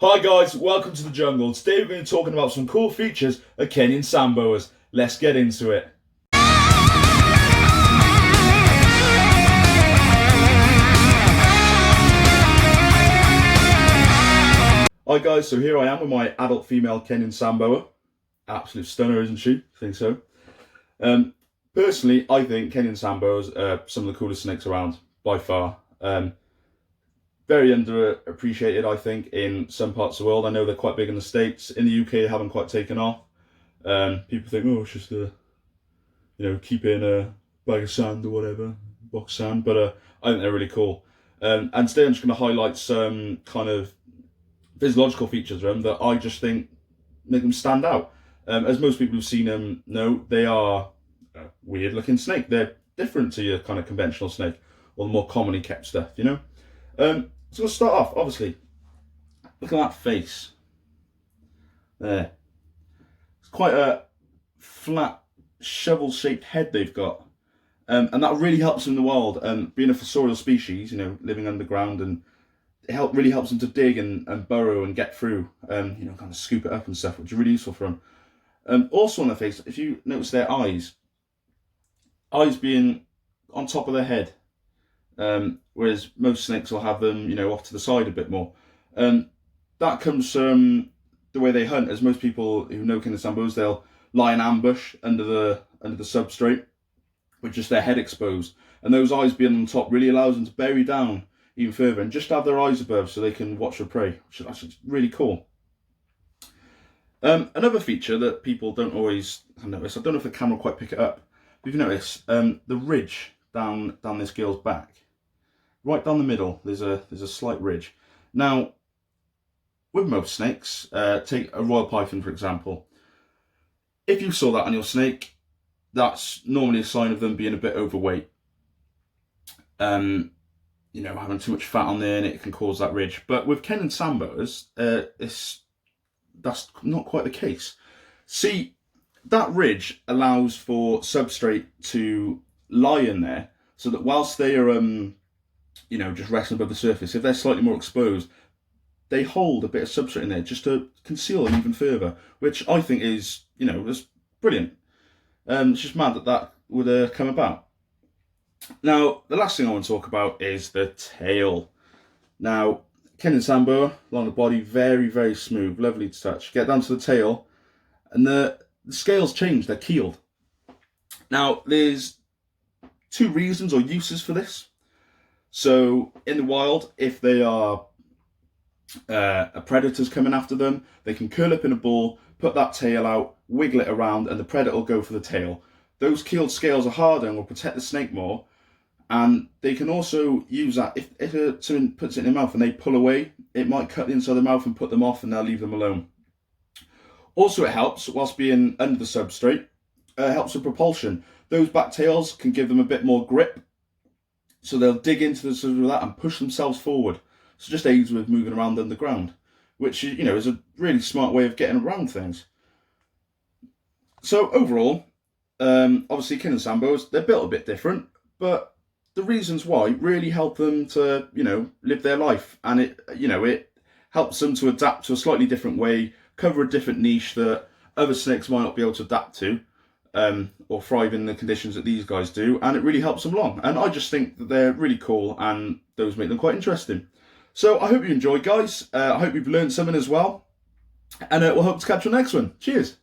Hi guys, welcome to the jungle. Today we're going to be talking about some cool features of Kenyan sandboas. Let's get into it. Hi guys, so here I am with my adult female Kenyan samboa. Absolute stunner, isn't she? I think so. Personally, I think Kenyan sambos are some of the coolest snakes around by far. Very underappreciated, I think, in some parts of the world. I know they're quite big in the States. In the UK, they haven't quite taken off. People think, oh, it's just keeping a bag of sand or whatever, box of sand. But I think they're really cool. And today I'm just going to highlight some kind of physiological features of them that I just think make them stand out. As most people who've seen them know, they are a weird looking snake. They're different to your kind of conventional snake or the more commonly kept stuff, you know? So we'll start off, obviously. Look at that face. There. It's quite a flat, shovel-shaped head they've got. And that really helps them in the wild. Being a fossorial species, living underground, and it really helps them to dig and burrow and get through, kind of scoop it up and stuff, which is really useful for them. Also on their face, if you notice their eyes being on top of their head, whereas most snakes will have them, off to the side a bit more. That comes from the way they hunt, as most people who know Kenyan sambos, they'll lie in ambush under the substrate with just their head exposed, and those eyes being on top really allows them to bury down even further and just have their eyes above so they can watch their prey, which is actually really cool. Another feature that people don't always notice, I don't know if the camera will quite pick it up, but if you notice, the ridge down this girl's back, right down the middle, there's a slight ridge. Now, with most snakes, take a royal python for example, if you saw that on your snake, that's normally a sign of them being a bit overweight. Having too much fat on there, and it can cause that ridge. But with Kenyan sambos, that's not quite the case. See, that ridge allows for substrate to lie in there, so that whilst they are, just resting above the surface, if they're slightly more exposed, they hold a bit of substrate in there just to conceal them even further, which I think is, is brilliant. It's just mad that would come about. Now, the last thing I want to talk about is the tail. Now, Kenyan sambo, along the body, very, very smooth, lovely to touch. Get down to the tail, and the scales change, they're keeled. Now, there's two reasons or uses for this. So, in the wild, if they are a predator's coming after them, they can curl up in a ball, put that tail out, wiggle it around, and the predator will go for the tail. Those keeled scales are harder and will protect the snake more. And they can also use that, if someone puts it in their mouth and they pull away, it might cut the inside of the mouth and put them off, and they'll leave them alone. Also, it helps, whilst being under the substrate, helps with propulsion. Those back tails can give them a bit more grip, so they'll dig into the sort of that and push themselves forward. So just aids with moving around underground, which is a really smart way of getting around things. So overall, obviously Kenyan sambos, they're built a bit different, but the reasons why really help them to, live their life, and it helps them to adapt to a slightly different way, cover a different niche that other snakes might not be able to adapt to, or thrive in the conditions that these guys do, and it really helps them along. And I just think that they're really cool, and those make them quite interesting. So I hope you enjoyed, guys. I hope you've learned something as well, and we'll hope to catch you on the next one. Cheers.